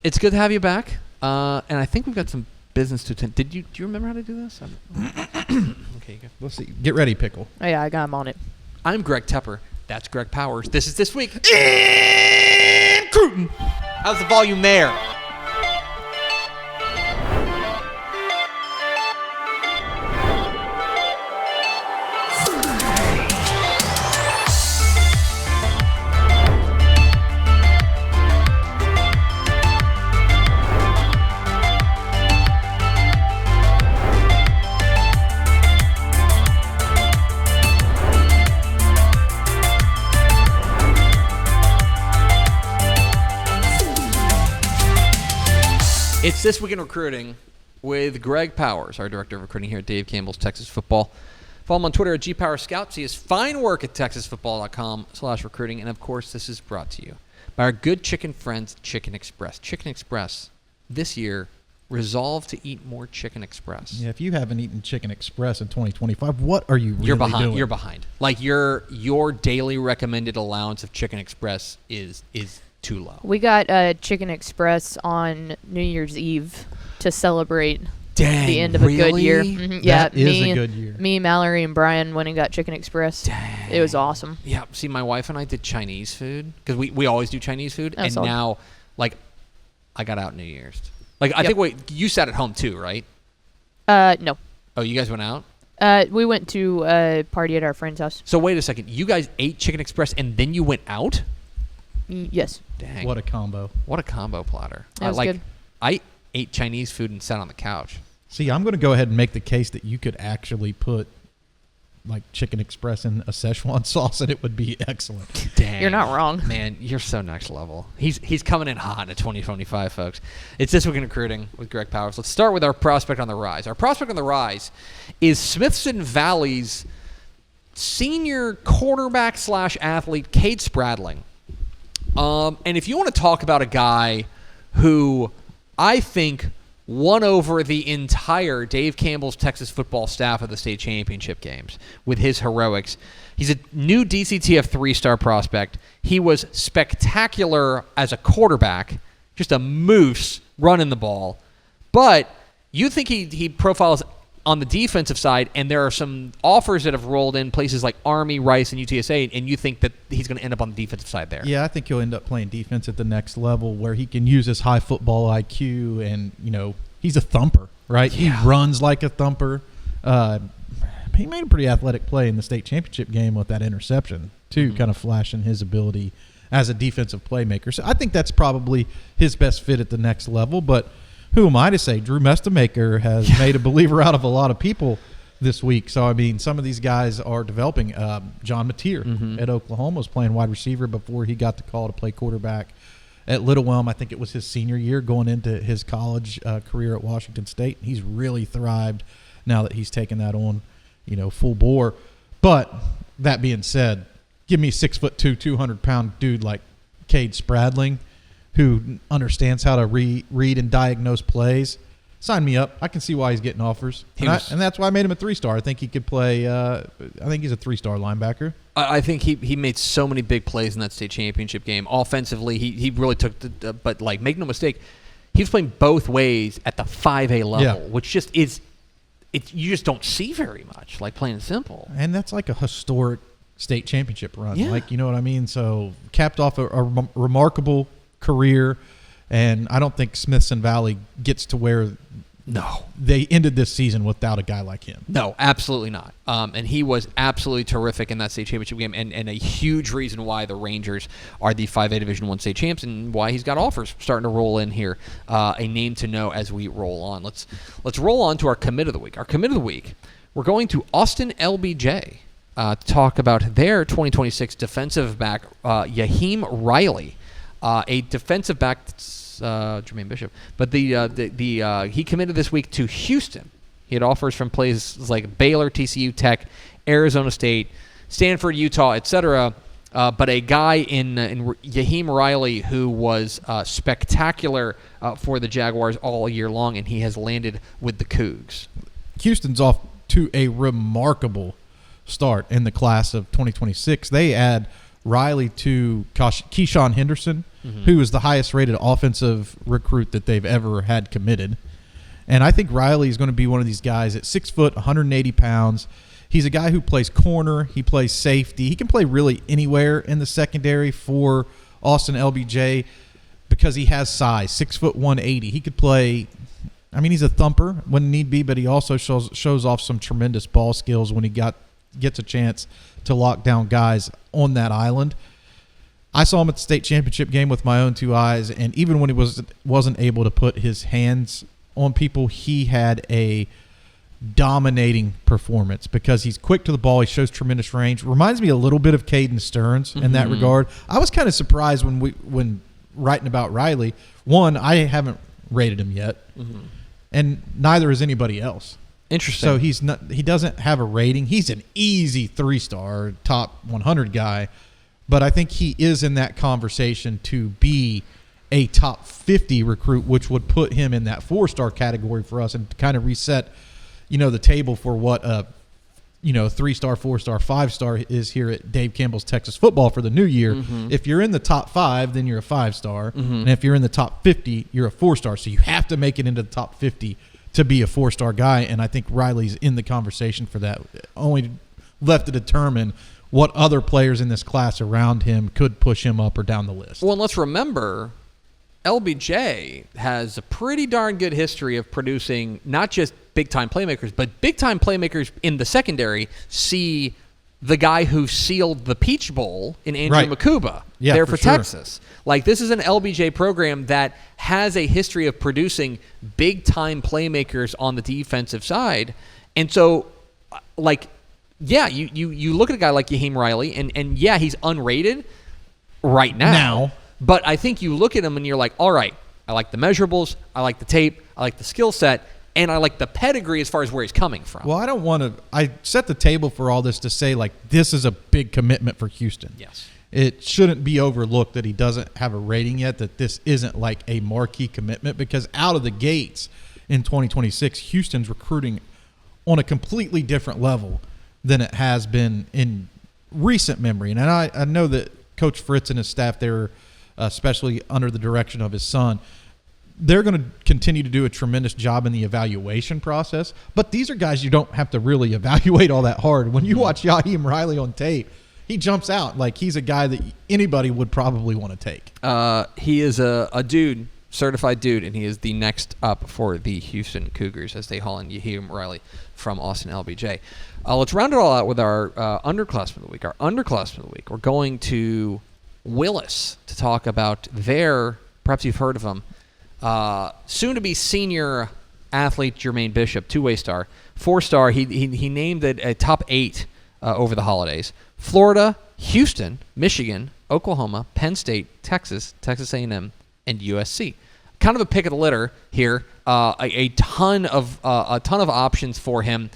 It's good to have you back. And I think we've got some business to attend. Do you remember how to do this? Okay, you go. Let's see. Get ready, Pickle. Oh, yeah, I got him on it. I'm Greg Tepper. That's Greg Powers. This is This Week in Crootin. How's the volume there? It's This Week in Recruiting with Greg Powers, our Director of Recruiting here at Dave Campbell's Texas Football. Follow him on Twitter at GPowersScout. See his fine work at TexasFootball.com/recruiting. And, of course, this is brought to you by our good chicken friends, Chicken Express. Chicken Express, this year, resolved to eat more Chicken Express. Yeah, if you haven't eaten Chicken Express in 2025, what are you really You're behind. doing? You're behind. Like, your daily recommended allowance of Chicken Express is too low. We got Chicken Express on New Year's Eve to celebrate the end of a good year. Mm-hmm. That is a good year. Me, Mallory, and Brian went and got Chicken Express. Dang. It was awesome. Yeah, see, my wife and I did Chinese food because we always do Chinese food, and solid. now, like, I got out New Year's. Like, I think you sat at home too, right? No. Oh, you guys went out? We went to a party at our friend's house. So wait a second, you guys ate Chicken Express and then you went out? Yes. Dang. What a combo. What a combo platter. That was good. I ate Chinese food and sat on the couch. See, I'm going to go ahead and make the case that you could actually put like Chicken Express in a Szechuan sauce and it would be excellent. Dang. You're not wrong. Man, you're so next level. He's coming in hot in 2025, folks. It's This Week in Recruiting with Greg Powers. Let's start with our prospect on the rise. Our prospect on the rise is Smithson Valley's senior quarterback / athlete, Cade Spradling. And if you want to talk about a guy who I think won over the entire Dave Campbell's Texas football staff at the state championship games with his heroics, he's a new DCTF 3-star prospect. He was spectacular as a quarterback, just a moose running the ball. But you think he profiles on the defensive side, and there are some offers that have rolled in places like Army, Rice, and UTSA, and you think that he's going to end up on the defensive side there. Yeah, I think he'll end up playing defense at the next level where he can use his high football IQ and, he's a thumper, right? Yeah. He runs like a thumper. He made a pretty athletic play in the state championship game with that interception, too, kind of flashing his ability as a defensive playmaker. So I think that's probably his best fit at the next level, but who am I to say? Drew Mestamaker has made a believer out of a lot of people this week. So, I mean, some of these guys are developing. John Mateer at Oklahoma was playing wide receiver before he got the call to play quarterback at Little Elm. I think it was his senior year going into his college career at Washington State. He's really thrived now that he's taken that on, full bore. But that being said, give me a 6'2", 200-pound dude like Cade Spradling, who understands how to read and diagnose plays. Sign me up. I can see why he's getting offers. And that's why I made him a 3-star. I think he could play I think he's a 3-star linebacker. I think he made so many big plays in that state championship game. Offensively, he really took but, like, make no mistake, he was playing both ways at the 5A level, which just is – you just don't see very much, like, plain and simple. And that's like a historic state championship run. Yeah. Like, you know what I mean? So capped off a remarkable – career, and I don't think Smithson Valley gets to where they ended this season without a guy like him. No, absolutely not. And he was absolutely terrific in that state championship game, and a huge reason why the Rangers are the 5A Division I state champs and why he's got offers starting to roll in here. A name to know as we roll on. Let's roll on to our commit of the week. Our commit of the week, we're going to Austin LBJ to talk about their 2026 defensive back, Yaheem Riley. A defensive back, Jermaine Bishop, but he committed this week to Houston. He had offers from places like Baylor, TCU, Tech, Arizona State, Stanford, Utah, etc. But a guy in Yaheem Riley who was spectacular for the Jaguars all year long, and he has landed with the Cougs. Houston's off to a remarkable start in the class of 2026. They add Riley to Keyshawn Henderson who is the highest rated offensive recruit that they've ever had committed. And I think Riley is going to be one of these guys at 6 foot, 180 pounds. He's a guy who plays corner. He plays safety. He can play really anywhere in the secondary for Austin LBJ because he has size, 6 foot, 180. He could play. I mean, he's a thumper when need be, but he also shows off some tremendous ball skills when he gets a chance to lock down guys on that island. I saw him at the state championship game with my own two eyes, and even when he wasn't able to put his hands on people, he had a dominating performance because he's quick to the ball. He shows tremendous range. Reminds me a little bit of Caden Stearns in that regard. I was kind of surprised when writing about Riley. One, I haven't rated him yet, and neither is anybody else. Interesting. So he doesn't have a rating. He's an easy 3-star, top 100 guy, but I think he is in that conversation to be a top 50 recruit, which would put him in that 4-star category for us and kind of reset, the table for what a 3-star, 4-star, 5-star is here at Dave Campbell's Texas Football for the new year. If you're in the top 5, then you're a 5-star, and if you're in the top 50, you're a 4-star. So you have to make it into the top 50 to be a 4-star guy, and I think Riley's in the conversation for that. Only left to determine what other players in this class around him could push him up or down the list. Well, and let's remember, LBJ has a pretty darn good history of producing not just big-time playmakers, but big-time playmakers in the secondary. See the guy who sealed the Peach Bowl in Andrew Makuba there for sure. Texas. Like, this is an LBJ program that has a history of producing big-time playmakers on the defensive side. And so, you look at a guy like Yaheem Riley, and he's unrated right now. But I think you look at him and you're like, all right, I like the measurables, I like the tape, I like the skill set, and I like the pedigree as far as where he's coming from. Well, I don't want to – I set the table for all this to say, this is a big commitment for Houston. Yes. It shouldn't be overlooked that he doesn't have a rating yet, that this isn't like a marquee commitment, because out of the gates in 2026, Houston's recruiting on a completely different level than it has been in recent memory. And I know that Coach Fritz and his staff, they're – especially under the direction of his son, they're going to continue to do a tremendous job in the evaluation process. But these are guys you don't have to really evaluate all that hard. When you watch Yaheem Riley on tape, he jumps out like he's a guy that anybody would probably want to take. He is a dude, certified dude, and he is the next up for the Houston Cougars as they haul in Yaheem Riley from Austin LBJ. Let's round it all out with our underclassmen of the week. Our underclassmen of the week, we're going to Willis to talk about perhaps you've heard of him, soon-to-be senior athlete Jermaine Bishop, 2-way star. 4-star, he named it a top 8 over the holidays. Florida, Houston, Michigan, Oklahoma, Penn State, Texas, Texas A&M, and USC. Kind of a pick of the litter here. A ton of options for him.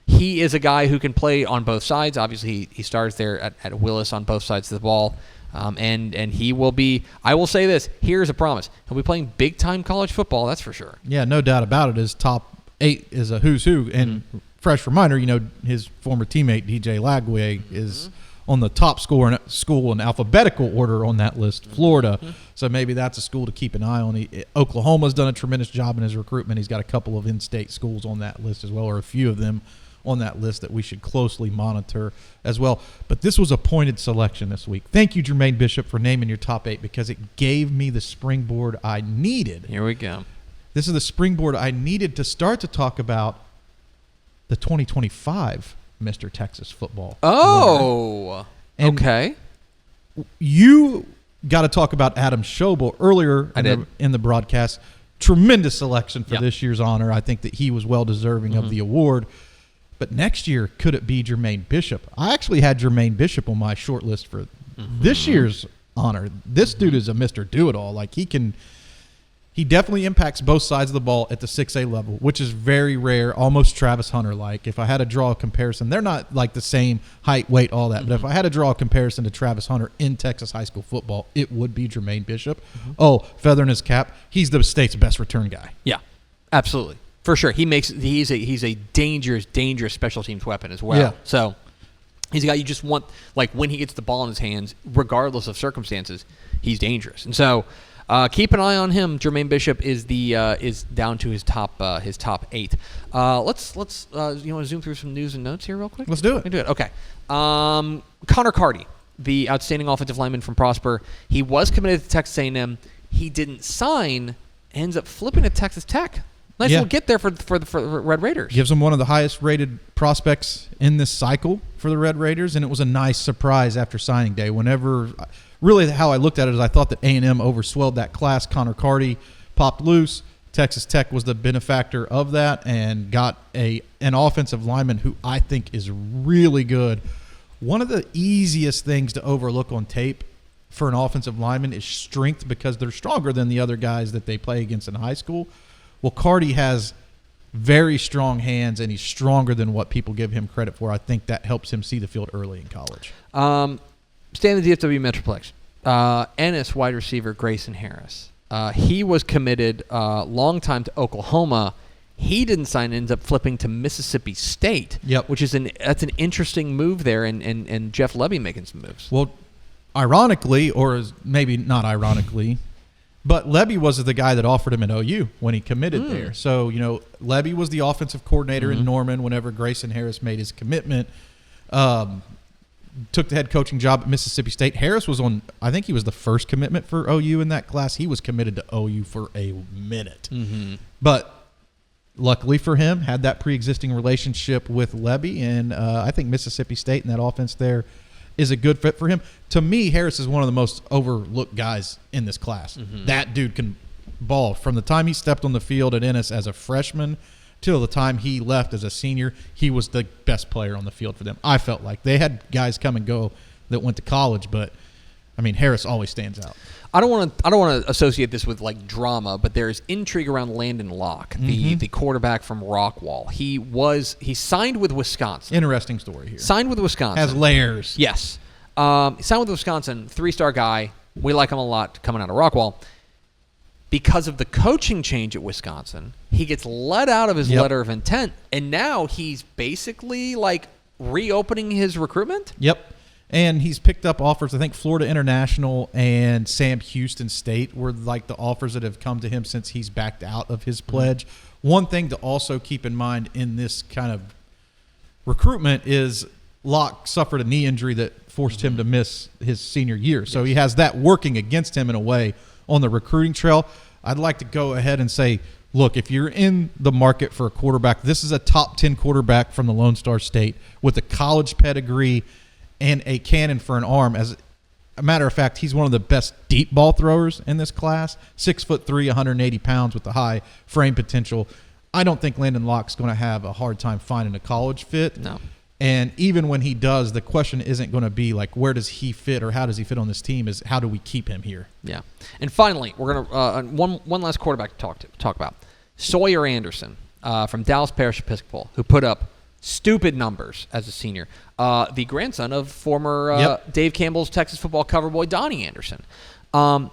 He is a guy who can play on both sides. Obviously, he starts there at Willis on both sides of the ball. And he will be, I will say this, here's a promise. He'll be playing big-time college football, that's for sure. Yeah, no doubt about it. His top 8 is a who's who. And fresh reminder, his former teammate, DJ Lagway, is on the top school in alphabetical order on that list, Florida. So maybe that's a school to keep an eye on. Oklahoma's done a tremendous job in his recruitment. He's got a couple of in-state schools on that list as well, or a few of them on that list that we should closely monitor as well. But this was a pointed selection this week. Thank you, Jermaine Bishop, for naming your top 8 because it gave me the springboard I needed. Here we go. This is the springboard I needed to start to talk about the 2025 Mr. Texas football. Oh, okay. You got to talk about Adam Schobel earlier in the broadcast. Tremendous selection for this year's honor. I think that he was well deserving of the award. But next year, could it be Jermaine Bishop? I actually had Jermaine Bishop on my short list for this year's honor. This dude is a Mr. Do-It-All. He definitely impacts both sides of the ball at the 6A level, which is very rare, almost Travis Hunter-like. If I had to draw a comparison, they're not like the same height, weight, all that. But if I had to draw a comparison to Travis Hunter in Texas high school football, it would be Jermaine Bishop. Oh, feather in his cap, he's the state's best return guy. Yeah, absolutely. For sure. He's a dangerous special teams weapon as well. Yeah. So he's a guy you just want, when he gets the ball in his hands, regardless of circumstances, he's dangerous. And so keep an eye on him. Jermaine Bishop is down to his top 8. Let's you want to zoom through some news and notes here real quick? Let's do it. We do it. Okay. Connor Carty, the outstanding offensive lineman from Prosper, he was committed to Texas A&M. He didn't sign. Ends up flipping to Texas Tech. Nice little get there for the Red Raiders. Gives them one of the highest rated prospects in this cycle for the Red Raiders, and it was a nice surprise after signing day. Really how I looked at it is I thought that A&M overswelled that class. Connor Carty popped loose. Texas Tech was the benefactor of that and got an offensive lineman who I think is really good. One of the easiest things to overlook on tape for an offensive lineman is strength, because they're stronger than the other guys that they play against in high school. Well, Carty has very strong hands, and he's stronger than what people give him credit for. I think that helps him see the field early in college. Stay in the DFW Metroplex. Ennis wide receiver Grayson Harris. He was committed long time to Oklahoma. He didn't sign, ends up flipping to Mississippi State, which is that's an interesting move there, and Jeff Levy making some moves. Well, ironically, or maybe not ironically, but Levy was the guy that offered him at OU when he committed there. So, Levy was the offensive coordinator in Norman whenever Grayson Harris made his commitment. Took the head coaching job at Mississippi State. Harris was I think he was the first commitment for OU in that class. He was committed to OU for a minute. But luckily for him, had that pre-existing relationship with Levy, and I think Mississippi State and that offense there is a good fit for him. To me, Harris is one of the most overlooked guys in this class. That dude can ball. From the time he stepped on the field at Ennis as a freshman till the time he left as a senior, he was the best player on the field for them. I felt like they had guys come and go that went to college, but Harris always stands out. I don't want to associate this with like drama, but there's intrigue around Landon Locke, the quarterback from Rockwall. He signed with Wisconsin. Interesting story here. Signed with Wisconsin. Has layers. Yes. Signed with Wisconsin, 3-star guy. We like him a lot coming out of Rockwall. Because of the coaching change at Wisconsin, he gets let out of his letter of intent, and now he's basically like reopening his recruitment? Yep. And he's picked up offers. I think Florida International and Sam Houston State were like the offers that have come to him since he's backed out of his pledge. One thing to also keep in mind in this kind of recruitment is Locke suffered a knee injury that forced him to miss his senior year. So he has that working against him in a way on the recruiting trail. I'd like to go ahead and say, look, if you're in the market for a quarterback, this is a top 10 quarterback from the Lone Star State with a college pedigree and a cannon for an arm. As a matter of fact, he's one of the best deep ball throwers in this class. 6'3", 180 pounds with the high frame potential. I don't think Landon Locke's going to have a hard time finding a college fit. No. And even when he does, the question isn't going to be like, where does he fit or how does he fit on this team? Is how do we keep him here? Yeah. And finally, we're going to one last quarterback to talk about. Sawyer Anderson from Dallas Parish Episcopal, who put up stupid numbers as a senior. The grandson of former Dave Campbell's Texas football cover boy Donnie Anderson.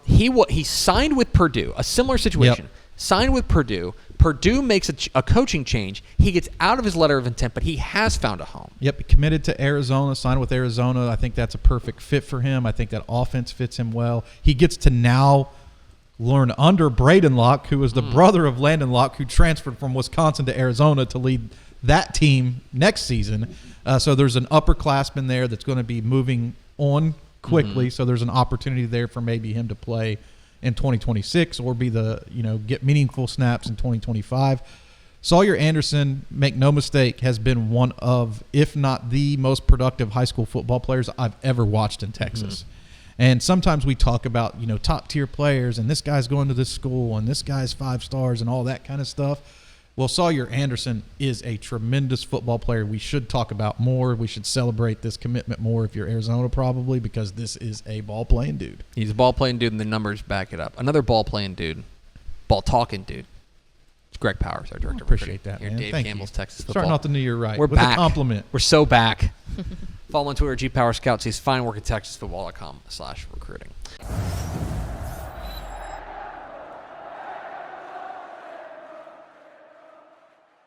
He signed with Purdue, a similar situation. Signed with Purdue. Purdue makes a coaching change. He gets out of his letter of intent, but he has found a home. Yep, committed to Arizona, signed with Arizona. I think that's a perfect fit for him. I think that offense fits him well. He gets to now learn under Braden Locke, who is the brother of Landon Locke, who transferred from Wisconsin to Arizona to lead that team next season. So there's an upperclassman there that's going to be moving on quickly. So there's an opportunity there for maybe him to play in 2026 or be get meaningful snaps in 2025. Sawyer Anderson, make no mistake, has been one of, if not the most productive high school football players I've ever watched in Texas. And sometimes we talk about, top tier players and this guy's going to this school and this guy's 5 stars and all that kind of stuff. Well, Sawyer Anderson is a tremendous football player. We should talk about more. We should celebrate this commitment more if you're Arizona probably, because this is a ball-playing dude. He's a ball-playing dude, and the numbers back it up. Another ball-playing dude, ball-talking dude. It's Greg Powers, our director. Appreciate that, here, man. Dave Thank Campbell's you. Texas football. Starting off the new year right. We're with back. A compliment. We're so back. Follow on Twitter, GPowerScouts. He's fine work at TexasFootball.com/recruiting.